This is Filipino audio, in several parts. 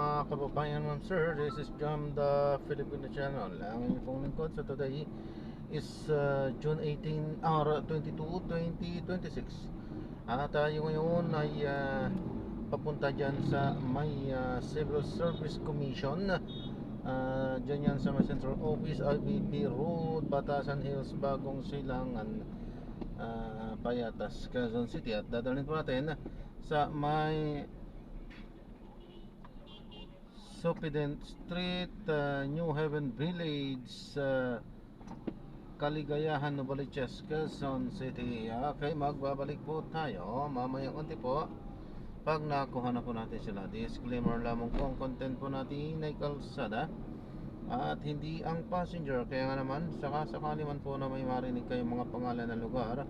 Mga kababayan, ma'am sir, this is Jam the Filipino channel. Ang inyong pong lingkod. So today is June 18 or 22, 2026. Tayo ngayon ay papunta dyan sa may Civil Service Commission. Dyan yan sa may Central Office, IBP Road, Batasan Hills, Bagong Silangan, Payatas, Quezon City. At dadalhin po natin sa may Sopident Street, New Haven Village, Kaligayahan, Novaliches, Quezon City. Okay, magbabalik po tayo mamaya konti po pag nakuha na po natin sila. Disclaimer lamang po, ang content po natin ay kalsada at hindi ang passenger. Kaya nga naman, sakali man po na may marinig kayong mga pangalan ng lugar,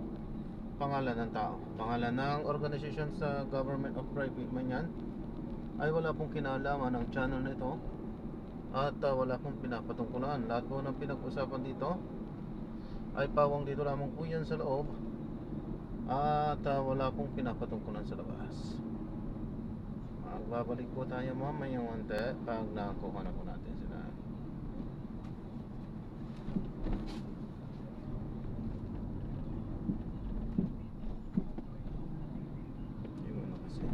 pangalan ng tao, pangalan ng organization sa government of private man yan, ay wala pong kinalaman ng channel na ito. At wala pong pinapatungkulan. Lahat po ng pinag-usapan dito ay pawang dito lamang po yan sa loob. At wala pong pinapatungkulan sa labas. Magbabalik po tayo mamayang konti pag nakuha na po natin sila. Yun na kasi.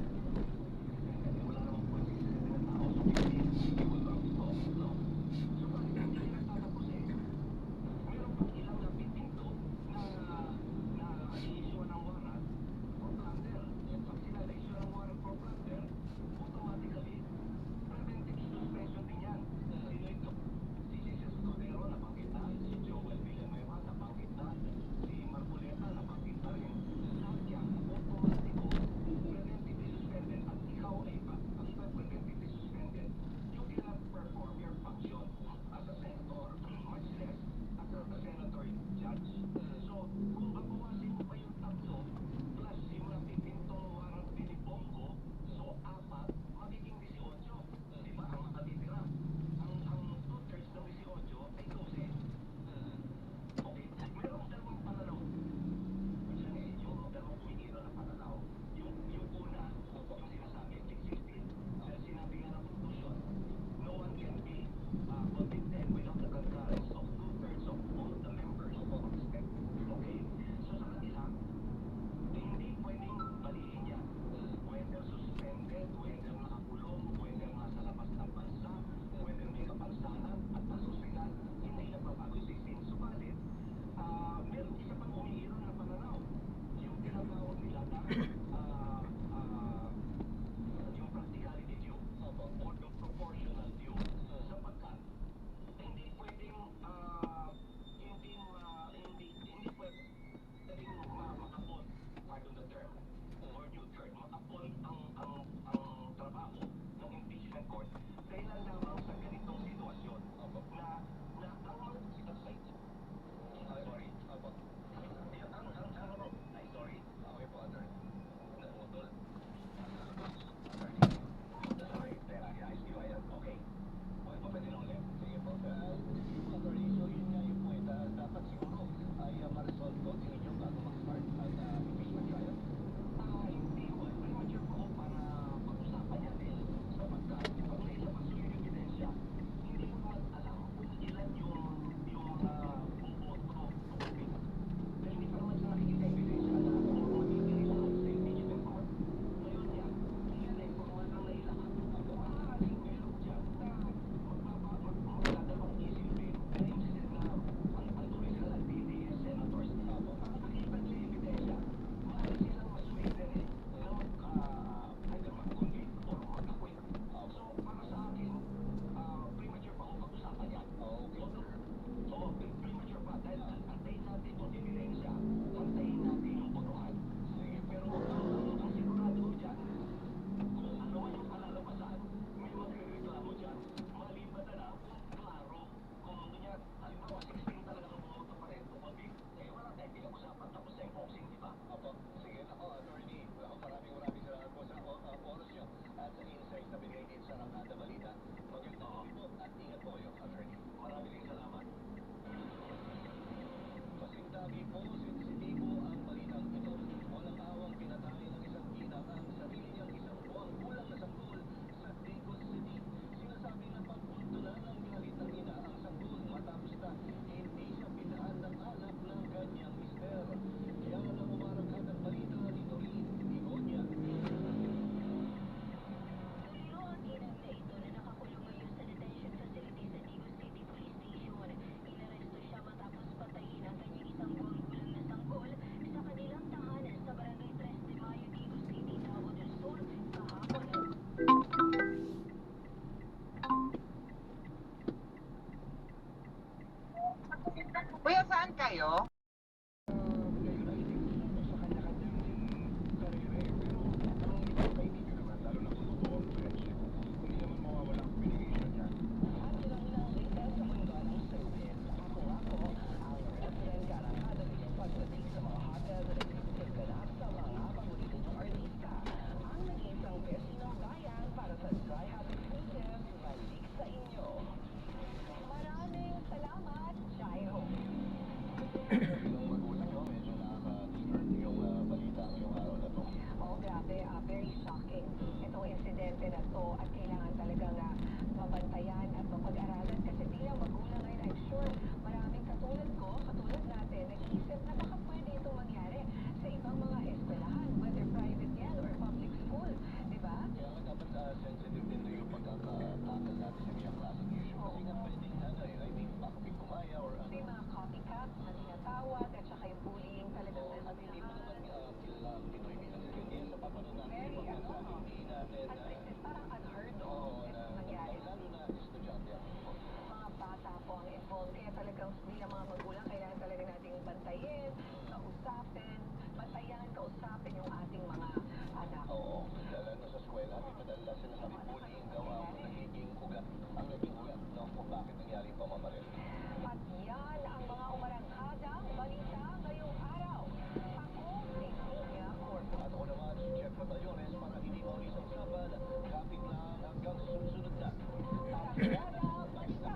na to at kailangan talagang mabantayan at mapag-aralan kasi bilang magulang ngayon, I'm sure maraming katulad ko, katulad natin, nag-iisip na baka pwede itong mangyari sa ibang mga eskwelahan, whether private yan or public school, di ba? Kaya nga dapat sensitive din to yung pagkakatakal natin sa mga klaseng issue. Kasi nga pwedeng I mean, baka may kumaya or ano. May mga copycat na tinatawag at saka yung bullying talagang So, at hindi mo naman kilala ang Pinoy bilang ganyan. Kaya sa papanood natin, Very, yung mga hindi natin parang unheard of oo, itong nangyari. lalo na estudyante ang Mga bata po ang involved. Kaya talagang bilang mga magulang, kailangan talaga nating bantayin, kausapin, bantayan, kausapin yung ating mga anak. Oo, lalo na sa eskwela, may madalas sinasabi bullying daw ang naging ugat. Ang naging ugat, no, kung bakit nangyari yung pamamaril. At yan ang mga umarangkadang balita ngayong araw. Ako si Nia Corpo. At ako naman si Jeff Batallones para hindi maulis ang saban. Kapit lang hanggang sa susunod na. Tagdada Balita.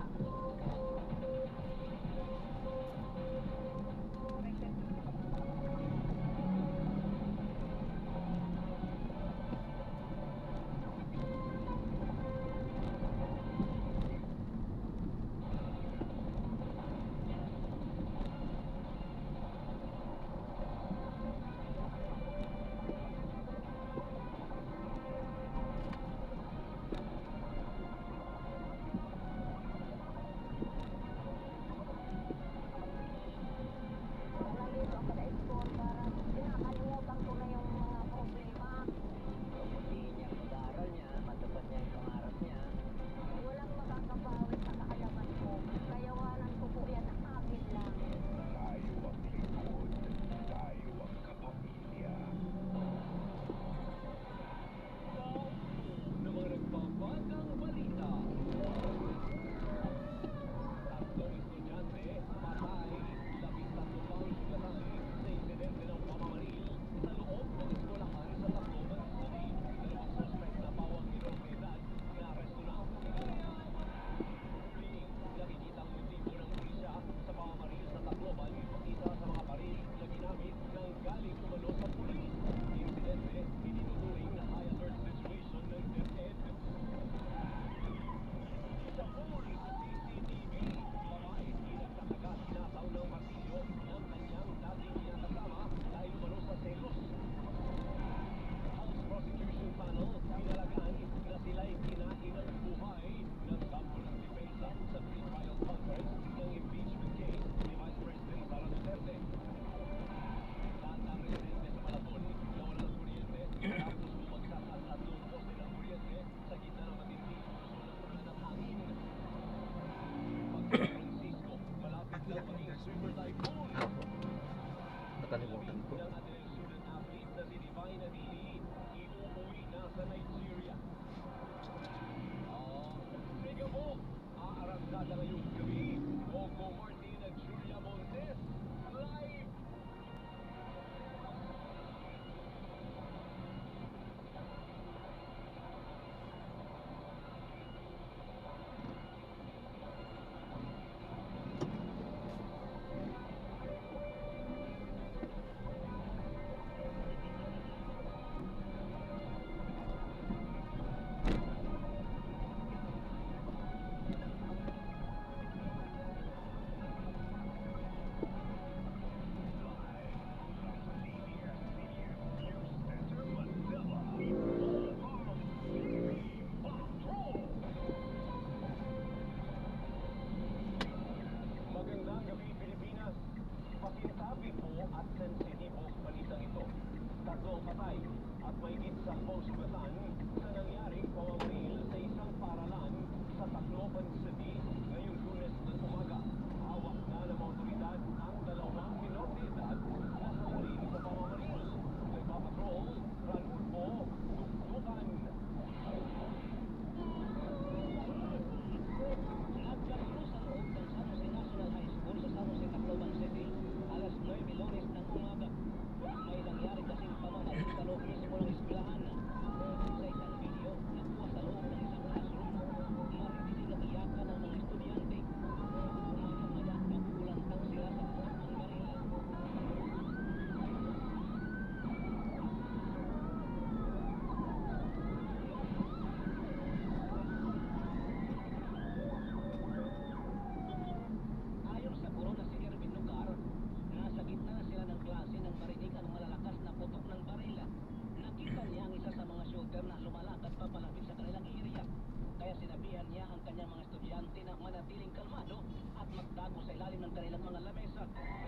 mga estudyante na manatiling kalmado at magtago sa ilalim ng kanilang mga lamesa.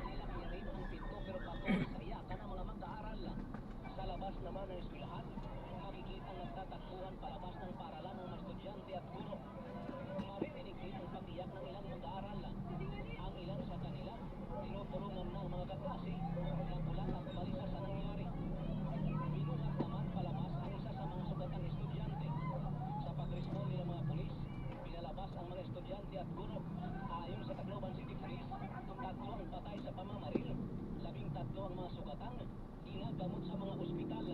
Nilaki rin ang pinto pero patuloy sa iyakan ng mga mag-aaral. Sa labas naman ng eskwelahan, makikita ang nagtatakbuhan palabas ng paaralan ng mga estudyante at guro. Maririnig din ang pag-iyak ng ilang mag-aaral. Ang ilan sa kanila, tinutulungan ng mga kaklase na kulang at balisa sa nangyari. Binuhat naman palabas ang isa sa mga sugatang estudyante. Sa pag-respond ng mga pulis, pinalabas ang mga estudyante at guro. Ayon sa Tacloban City Police, 3 ang patay sa pamamaril, 13 ang mga sugatang, ginagamot sa mga ospital.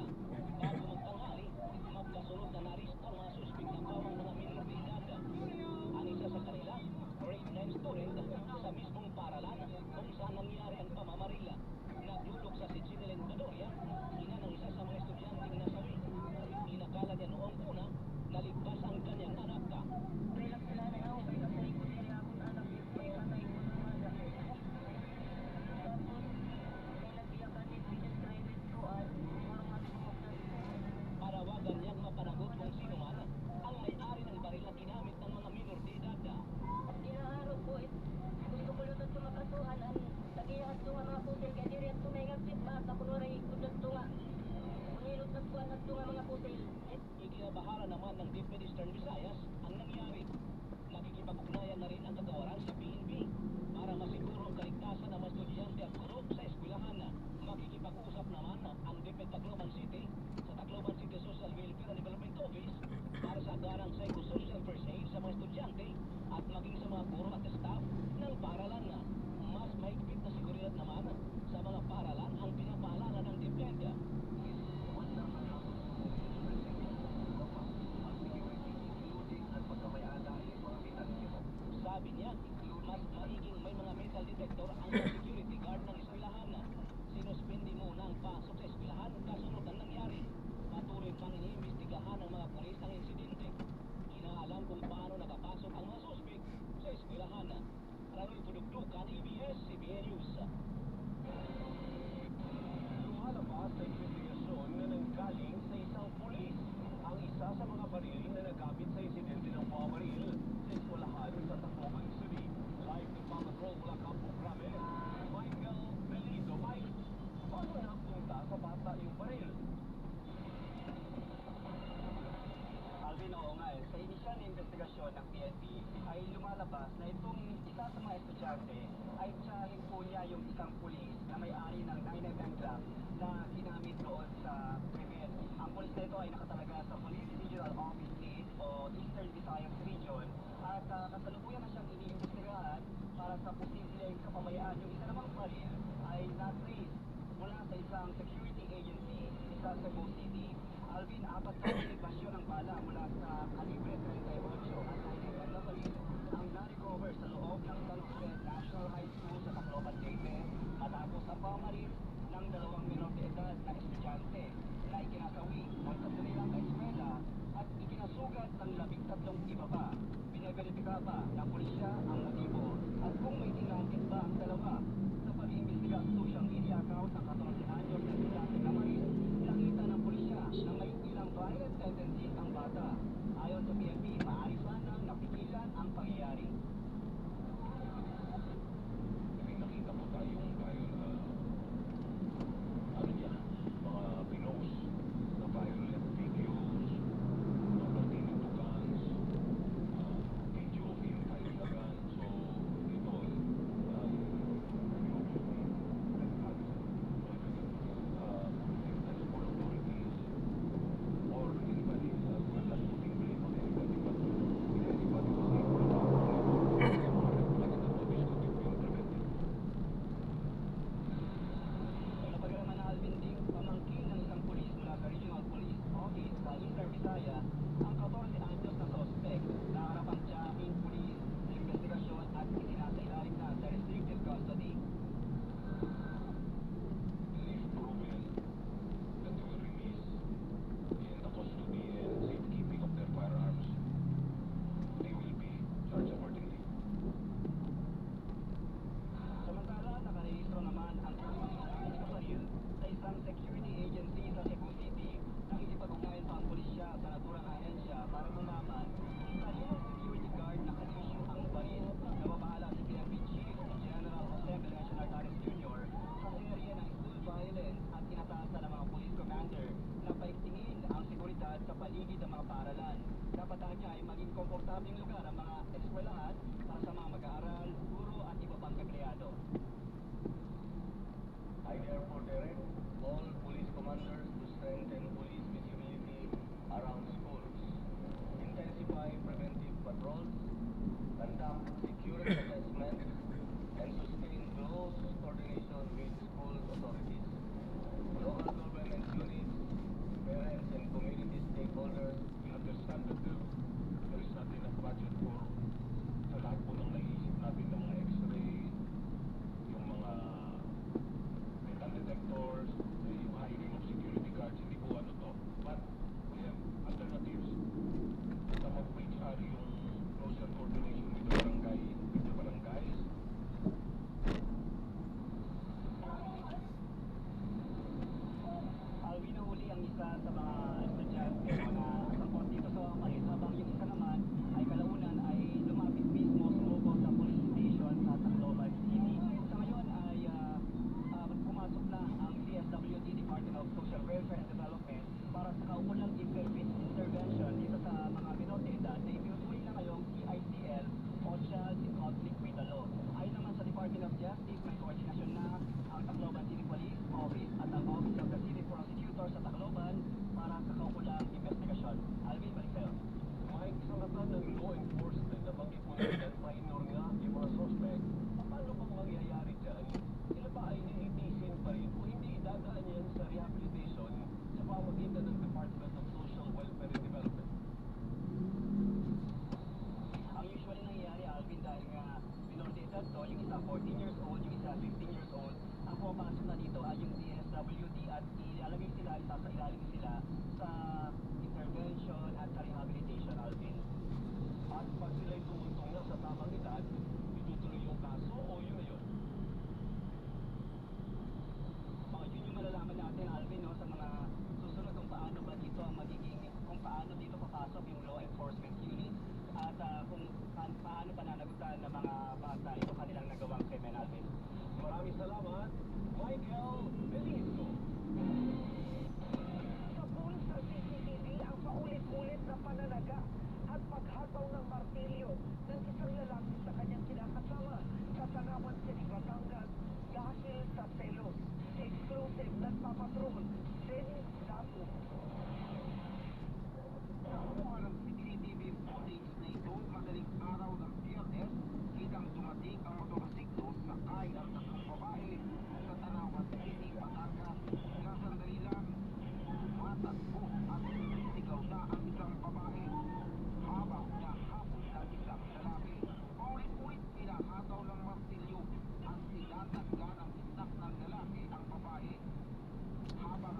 Bago magtanghali, magkasunod na naristo ang mga suspek na pawang mga minor de edad. Ang isa sa kanila, grade 9 student sa mismong paaralan kung saan nangyari ang pamamaril. Naglulok sa si Chinelen Badoria, ina ng isa sa mga estudyanteng nasawi. Inakala niya noong una na ligtas ang kanyang anak. Panawagan niyang mapanagot kung sino man ang may-ari ng baril na ginamit ng mga minor de edad. Ginaharap ko gusto ko lutot makasuhan ang tagihan to nga mga pusil kaya diri at tumay nga feedback ako nuray kudot to nga pangilot na buwan at to nga mga pusil. Ikinabahala naman ng DepEd Eastern Visayas ang nangyari. Nakikipag-ugnayan na rin ang kagawaran sa PNP para masiguro ang kaligtasan ng mga estudyante at guro sa eskwelahan. Makikipag-usap naman ang DepEd Tacloban City sa Tacloban City Social Welfare and Development Office para sa agarang psychosocial first aid sa mga estudyante at maging sa mga guro at staff ng paaralan. Mas mahigpit na seguridad naman sa mga paaralan ang pinapaalala ng DepEd. Sabi niya, mas maiging may mga metal detector ang mga security guard ng eskwelahan. Sinuspindi muna ang pasok sa eskwelahan kasunod ang nangyari. Patuloy pang iniimbestigahan ng mga pulis ang insidente. Inaalam kung paano nakapasok ang mga suspek sa eskwelahan. Ranoy Pudugdukan, ABS-CBN News. Lumalabas sa investigasyon na nanggaling sa isang pulis ang isa sa mga baril na nagamit sa insidente ng pamamaril sa eskwelahan sa Tacloban City. Live ni Patrol mula Campo Grame, Michael Belido. Mike, paano napunta sa bata yung baril? Alvin, oo nga eh. Sa inisyal na investigasyon ng PNP ay lumalabas na itong isa sa mga estudyante ay tsahin po niya yung isang pulis na may-ari ng 9mm Glock na ginamit doon sa krimen. Ang pulis na ito ay nakatalaga sa Police Regional Office Lead o Eastern Visayas Region at kasalukuyan na siyang iniimbestigahan para sa posibleng kapabayaan. Yung isa namang baril ay na-trace mula sa isang security agency sa Cebu City. Alvin, 4 na basyon ng bala mula sa kalibre 38 at 9mm na baril ang na-recover sa loob ng San Jose National High School sa Tacloban, Leyte matapos ang pamamaril ng 2 minor de edad na estudyante na ikinasawi ng kanilang eskwela at ikinasugat ng 13 iba pa. Binaverifika pa ng pulisya ang motibo at kung may tinangkit ba ang dalawa sa pag-iimbestiga sa social media account ng 14 anyos na estudyante na maril. Nakita ng pulisya na may ilang violent tendencies ang bata. Ayon sa PNP, maaari sanang napigilan ang pangyayari. May nakita po tayong mga pinost na violent videos, mga pertaining to guns, video of him firing a gun. So, ito, komportabling lugar ang mga eskwelahan para sa mga mag-aaral, guro at iba pang empleyado. I therefore direct all police commanders to strengthen police visibility around schools, intensify preventive patrols, conduct security assessments, and sustain close coordination with school authorities, local government units, parents, and community stakeholders. We understand that there is not enough budget for sa lahat po ng naisip natin ng mga x-ray, yung mga metal detectors, yung hiring of security guards, hindi po ano to. But we have alternatives na mag-reach yung closer coordination with the barangays. Alvin, nahuli ang isa sa mga estudyante na sangkot dito sa palit habang yung isa naman ay kalaunan ay lumapit mismo sumuko sa police station sa Tacloban City. Sa ngayon ay pumasok na ang DSWD, Department of Social Welfare and Development, para sa kaukulang intervention dito sa mga minor de edad na itinutuloy na ngayong EICL o Child in Conflict with the Law. Ayon naman sa Department of Justice, may koordinasyon na ang Tacloban City Police Office at ang Office of the City Prosecutor sa Tacloban para sa kaukulang investigasyon. Alvin, balik sa'yo. Mike, sa kata ng law enforcement na pag-ipunan minor nga yung mga suspect, paano bang mangyayari dyan? Sila ba ay nilitisin pa rin o hindi idadaan yan sa rehabilitation sa pamagitan ng Department of Social Welfare and Development? Ang usually nangyayari, Alvin, dahil nga minor de edad to, yung isa 14 years old, yung isa 15 years old, ang pumapasok na dito ay yung DSWD at ilalagay sila, isasailalim sila sa intervention at sa rehabilitation, Alvin. At pag sila'y tumuntong na sa tamang edad, itutuloy yung kaso o yun na yun? Yun yung malalaman natin, Alvin, no, sa mga susunod kung paano ba dito ang magiging, kung paano dito papasok yung law enforcement unit at kung paano pananagutan ng mga bata ito kanilang nagawang krimen, Alvin. Maraming salamat, Michael Belizo. Sa pool sa CCTV ang paulit-ulit na pananaga at paghataw ng martilyo ng isang lalaki sa kanyang kinakasama sa Tanawan City, Batangas dahil sa selos. Exclusive nagpapatrol, Dennis Dato. Nakuha ng CCTV footage na ito madaling araw ng Biyernes kitang dumating ang motorsiklo sa ay ng tatlong babae sa Tanawan City, Batangas. Sandali lang, matakbo at sisigaw na ang isang babae habang nahabol ng isang lalaki. Paulit-ulit pinahataw ng martilyo at tinatangga ng itak ng lalaki ang babae habang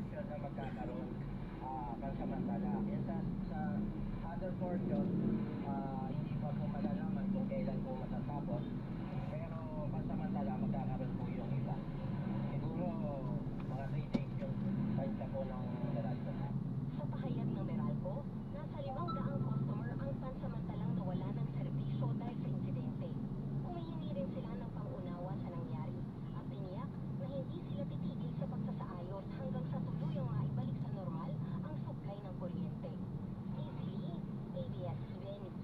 portion na magkakaroon pansamantala. Yan sa other portion, hindi pa po malalaman kung kailan po matatapos. Pero pansamantala magkakaroon po yung iba. Siguro mga 3 days yung tansya po ng Meralco. Sa pahayag ng Meralco, nasa 500 customer ang pansamantalang nawala ng serbisyo dahil sa insidente. Humihingi rin sila ng pangunawa sa nangyari at tiniyak na hindi sila titigil sa pagsasaayos hanggang sa tuluyang maibalik sa normal ang supply ng kuryente. Easily, ABS-CBN News.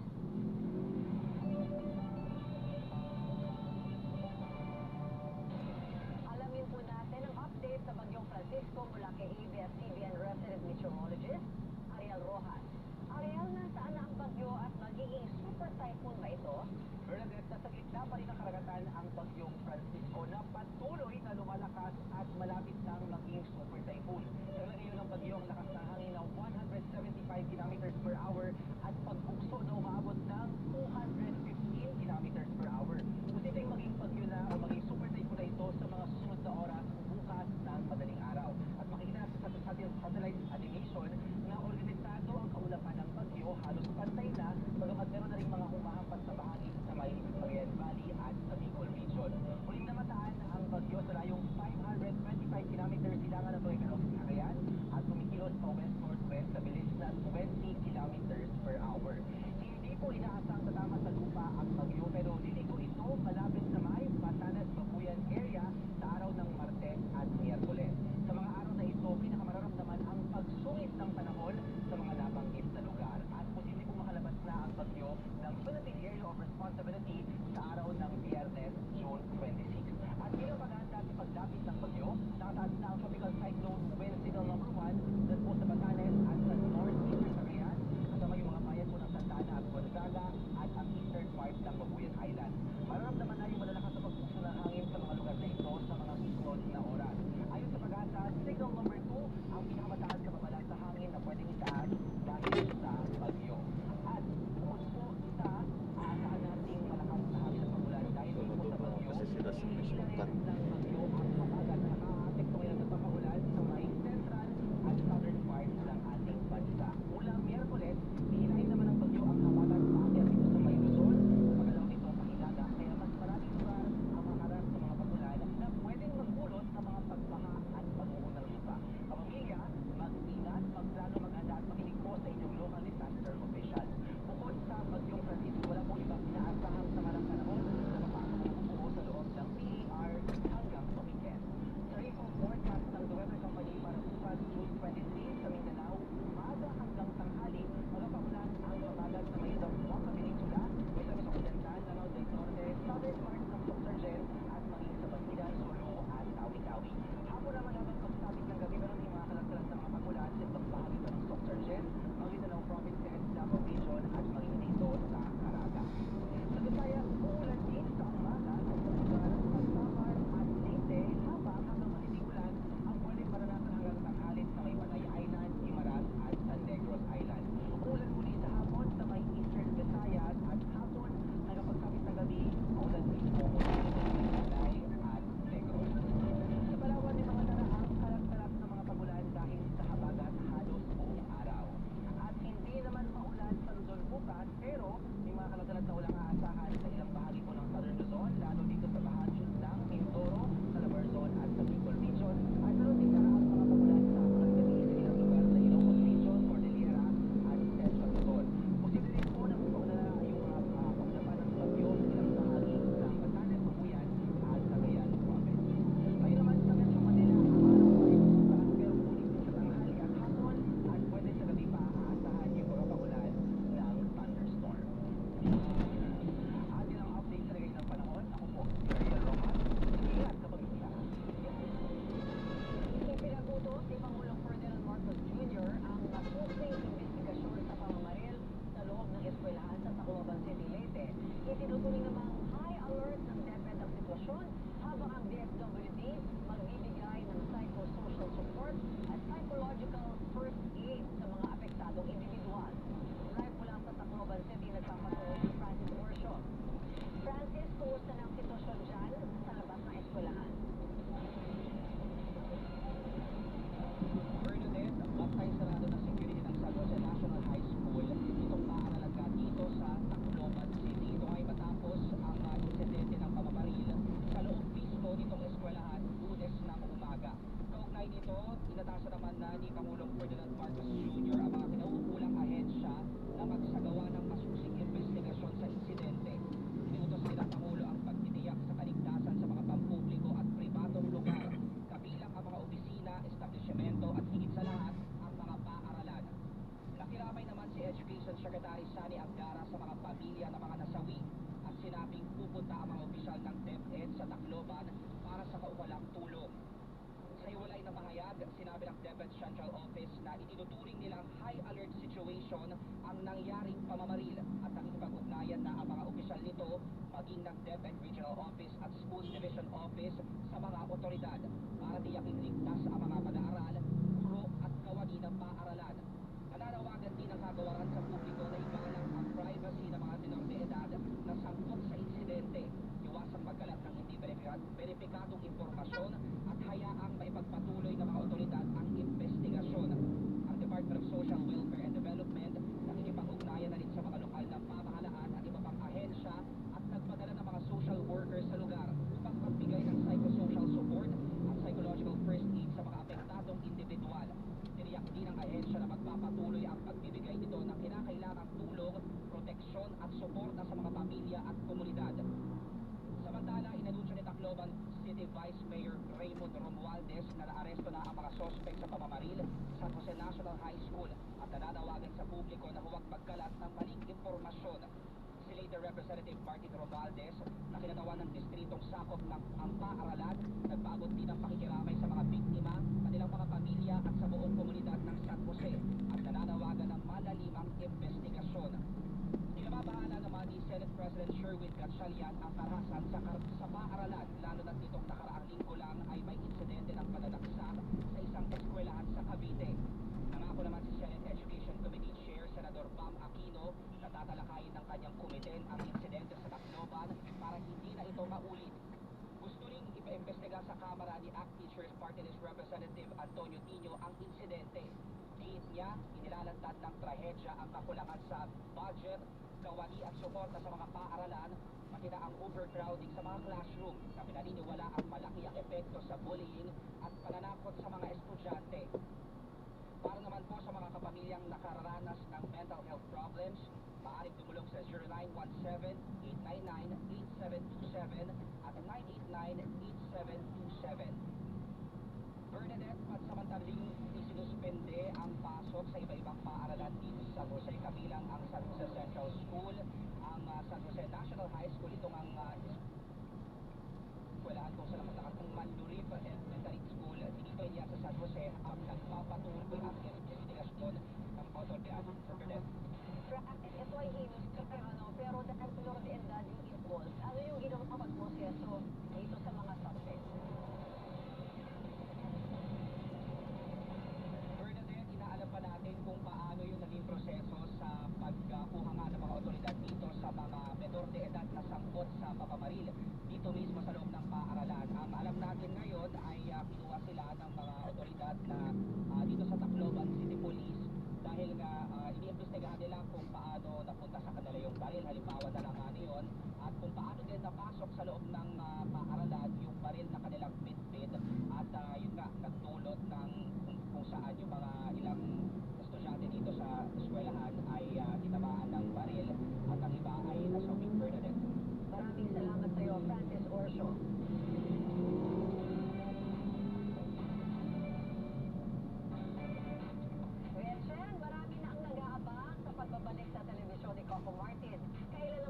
Alamin po natin ang update sa Bagyong Francisco mula kay ABS-CBN resident meteorologist Ariel Rojas. Ariel, nasaan na ang bagyo at magiging super typhoon ba ito? Bernadette, nasa gitna pa rin ng karagatan ang bagyong Francisco na patuloy na lumalakas at malapit nang maging super typhoon. Kailan ngayon ng bagyo ang lakas ng hangin ng 175 km per hour at pagbukso na umaabot ng 215 km per hour. Posibleng maging bagyo na o maging super typhoon na ito sa mga susunod na oras bukas ng madaling araw. At makikita sa satellite animation na organisado ang kaulapan ng bagyo halos pantay na, bagamat meron na rin mga humahampas sa bahagi sa may Cagayan Valley at sa Bicol region. Huling namataan ang bagyo sa layong 525 km silangan ng Nueva Ecija, Cagayan at kumikilos pa west-northwest sa bilis na 20 km per hour. Hindi po inaasang tatama sa lupa ang bagyo pero liligo ito malapit sa may Batanes, Babuyan area sa araw ng Martes at Miyerkules. Sa mga araw na ito, pinakamararamdaman ang pagsungit ng panahon sa mga nabanggit na lugar at posible po makalabas na ang bagyo ng Philippine Area of Responsibility sa araw ng Biyernes, June 26. At bilang paghahanda sa paglapit ng bagyo, nakataas na ang tropical cyclone wind signal number 1 dyan po sa Batanes at sa northeastern Cagayan, kasama yung mga bayan po ng Santa Ana at Gonzaga at ang eastern part ng Babuyan Island. Mararamdaman na yung inatasan naman na ni Pangulong Ferdinand Marcos Jr. ang mga kinauukulang ahensya na magsagawa ng masusing investigasyon sa insidente. Inutos din ng Pangulo ang pagtitiyak sa kaligtasan sa mga pampubliko at pribadong lugar, kabilang ang mga opisina, establishmento at higit sa lahat, ang mga paaralan. Nakiramay naman si Education Secretary Sani Angara sa mga pamilya ng mga nasawi at sinabing pupunta ang mga opisyal ng DepEd sa Tacloban para sa kaukulang tulong. Sa hiwalay na pahayag, sinabi ng DepEd Central Office na itinuturing nilang high alert situation ang nangyaring pamamaril at nakikipag-ugnayan na ang mga opisyal nito maging ng DepEd Regional Office at Schools Division Office sa mga otoridad para tiyaking ligtas ang mga pag-aaral, guro at kawani ng paaralan. Nananawagan din ang kagawaran sa publiko na igalang ang privacy ng mga minor de edad na sangkot sa insidente, iwasang magkalat ng hindi beripikadong impormasyon at hayaang maipagpatuloy ng mga otoridad ang investigasyon. Ang Department of Social Welfare and Development nakikipag-ugnayan na rin sa mga lokal na pamahalaan at iba pang ahensya at nagpadala ng mga social workers sa lugar upang magbigay ng psychosocial support at psychological first aid sa mga apektadong individual. Tiniyak din ang ahensya na magpapatuloy ang pagbibigay nito ng kinakailangang tulong, proteksyon at suporta sa mga pamilya at komunidad. Samantala, inanunsyo ni Tacloban City Vice Mayor Raymond Romualdez na naaresto na ang mga sospek sa pamamaril sa San Jose National High School at nananawagan sa publiko na huwag magkalat ng maling impormasyon. Si Later Representative Martin Romualdez na kinatawan ng distritong sakop ng ang paaralan, nagpaabot din ng pakikiramay sa mga biktima, kanilang mga pamilya at sa buong komunidad ng San Jose at nananawagan ng malalimang investigasyon. Pinababahala naman ni Senate President Sherwin Gatchalian ang karahasan sa paaralan, lalo na nitong nakaraang linggo lang ay may insidente ng pananaksak sa isang eskwelahan sa Cavite. Nangako naman si Senate Education Committee Chair Senador Bam Aquino na tatalakayin ng kanyang komite ang insidente sa Tacloban para hindi na ito maulit. Gusto ring ipaimbestiga sa Kamara ni ACT Teachers Party List Representative Antonio Tino ang insidente. Diit niya, inilalantad ng trahedya ang kakulangan sa budget, kawani at suporta sa mga paaralan, pati na ang overcrowding sa mga classroom na pinaniniwala ang malaki ang epekto sa bullying at pananakot sa mga estudyante. Para naman po sa mga kapamilyang nakararanas ng mental health problems, maaaring tumulong sa 0917-899-8727 at 989-8727. Bernadette, pansamantaling isinuspende ang pasok sa iba-ibang paaralan dito sa San Jose, kabilang ang San Jose Central School, ang San Jose National High School, itong ang eskwelahan kung saan nakatakan ng Mandurip Elementary School. Dito niya sa San Jose ang nagpapatuloy ang investigasyon ng otoridad. Bernadette. Practice, ito ay heinous crime, pero dahil tulor de edad yung involved, ano yung ginawang pagproseso dito sa mga suspects? Bernadette, inaalam pa natin kung paano yung naging proseso sa pagkuha nga ng mga otoridad dito sa mga menor de edad na sangkot sa papamaril dito mismo sa loob ng paaralan. Ang alam natin ngayon ay kinuha sila ng mga otoridad na dito sa Tacloban City Police dahil nga iniimbestigahan nila kung paano napunta sa kanila yung baril, halimbawa na lang ano yun, at kung paano din napasok sa loob ng paaralan yung baril na kanilang bitbit at yun nga, nagdulot ng kung saan yung mga ilang estudyante dito sa eskwelahan ay tinamaan ng baril at ang iba ay nasawing. Bernadette. Maraming salamat sa iyo, Francis Orsio. Gretchen, marami na ang nag-aabang sa pagbabalik sa telebisyon ni Coco Martin. Kailan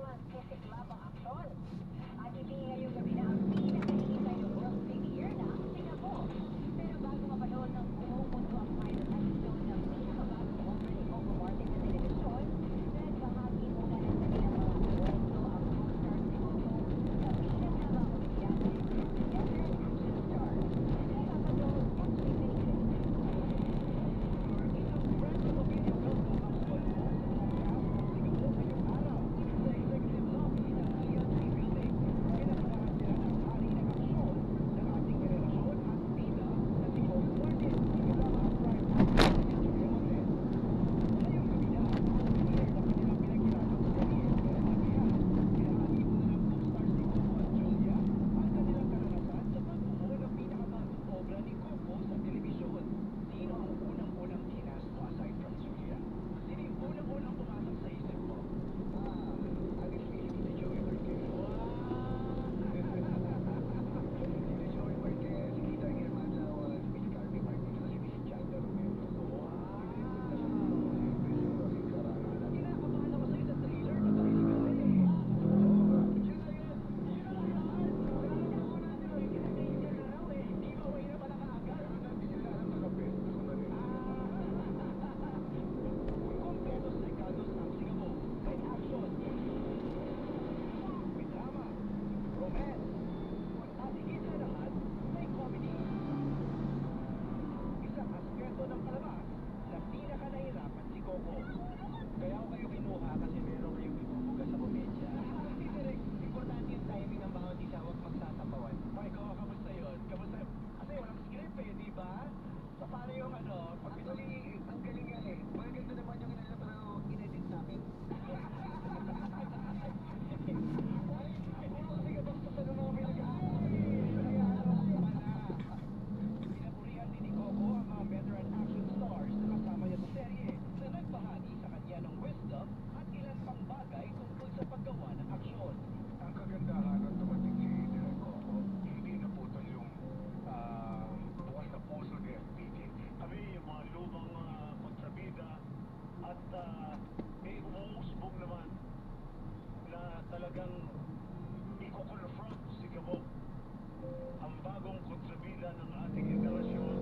ng ating internasyon,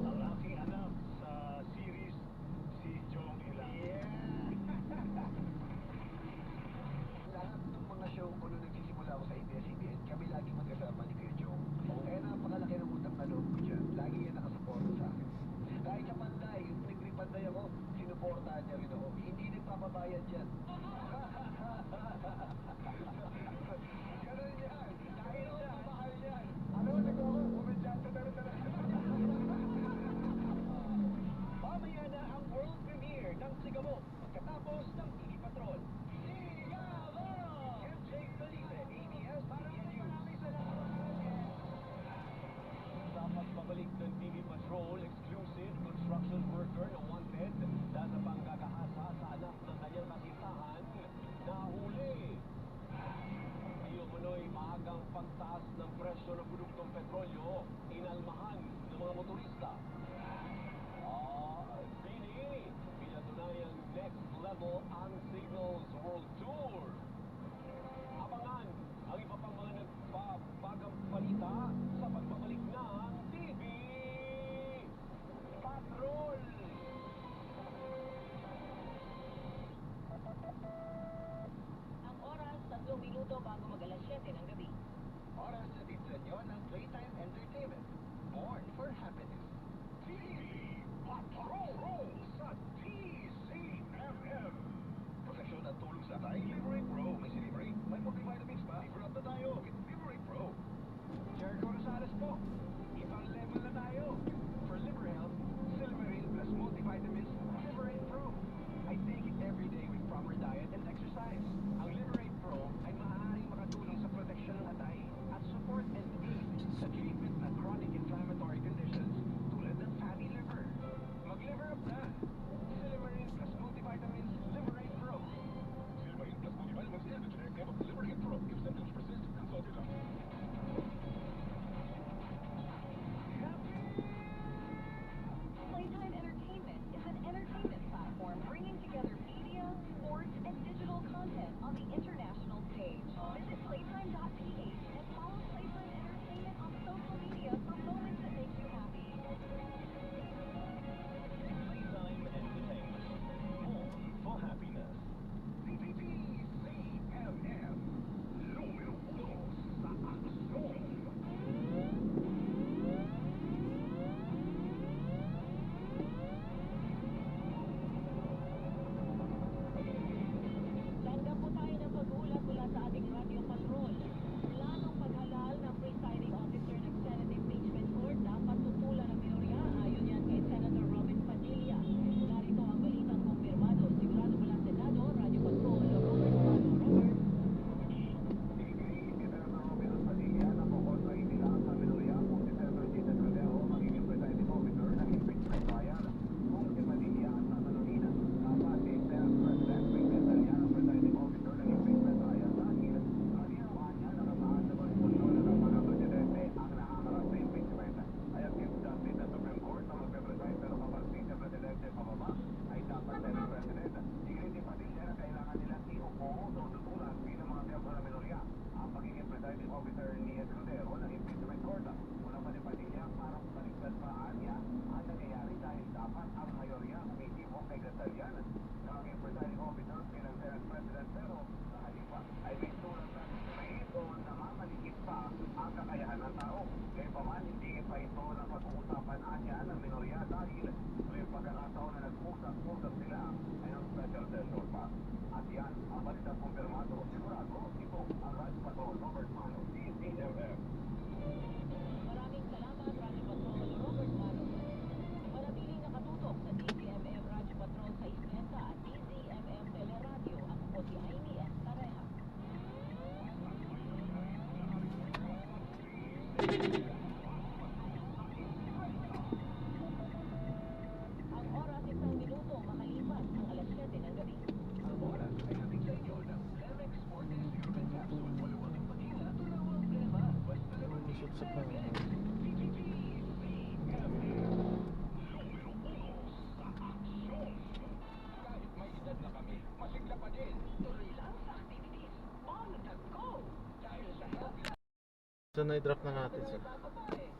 ang aking anak sa series, si Jong Ilang. Lahat ng mga show ko nung nagsisimula ako sa ABS-CBN, kami lagi magkasama ni Kuya Jong. Kaya napakalaki ng utang na loob ko dyan. Lagi yan nakasuporta sa akin. Kahit sa panday, yung nagripanday ako, sinuportahan niya rin ako. Hindi nagpapabayad yan. Ganun yan. Dahil dyan, mahal yan. Ano, nag-ako, kumedyante na rin talaga. Mamaya na ang world premiere ng Sigamo pagkatapos ng TV Patrol. Sigamo! Can't Take Believe It, ABS-CBN News. Dapat pabalik ng TV Patrol, exclusive construction worker na wanted dahil sa panggagahasa sa anak ng kanyang kasintahan, nahuli. Di umano'y maagang pagtaas ng presyo ng produktong petrolyo, inalmahan ng mga motorista. Bini, pinatunayang next level ang Signals World Tour. Abangan ang iba pang mga nagbabagang balita sa pagbabalik ng TV Patrol. Ang oras, 3 minuto bago mag-alas 7 ng gabi. Oras na din sa inyo ng Playtime Entertainment. Born for happiness. TV Patrol sa TCMM. Proteksyon at tulong sa tayo. Liberate Pro. May si Liberate. May multivitamins pa. Liver up na tayo. Liberate Pro. Jericho Rosales po. Ibang level na tayo. For liver health, Silverin plus multivitamins, Liberate Pro. I take it every day with proper diet and exercise. Ang Liberate Pro ay maaaring makatulong sa proteksyon ng atay at support and aid sa treatment ng chronic inflammatory conditions tulad ng fatty liver. Mag-liver up na. Silverin plus multivitamins, Liberate Pro. Silverin plus multivitamins and the generic name of Liberate Pro. If symptoms persist, consult your doctor. Playtime Entertainment is an entertainment platform bringing together media, sports, and digital content on the international stage. Visit playtime.ph and follow Playtime Entertainment on social media for moments that make you happy. Playtime Entertainment. Born for happiness. TCMM. Número 1 sa aksyon. Tanggap po tayo ng pag-uulat mula sa ating Radio Patrol. Planong paghalal ng presiding officer ng Senate Impeachment Court dapat tutulan ng minorya. Ayon yan kay Senator Robin Padilla. Narito ang balitang kumpirmado. Sigurado mula Senado, Radio Patrol, Robert Mano. Robert. Maraming salamat, Radio Patrol, Robert Mano. Manatiling nakatutok sa DZMM Radio Patrol sa Isleta at DZMM Teleradio. Ako po si Amy S. Pareha. Ang oras 1 minuto makalipas ang alas 7 ng gabi. Ang oras ay natin sa inyo ng Lemex Forte Urban Capsule. Maluwag ang pagkila, tunaw ang problema. Basta naman Lumusot sa Lemex. pangalaman. Número 1 sa aksyon. Kahit may edad na kami, masigla pa din. Tuloy lang sa activities. On the go! Dahil sa health So, na-drop na natin sila. bago pa eh.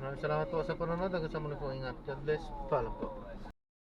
Maraming salamat po sa panonood. Hanggang sa muli po, ingat. God bless. Paalam po.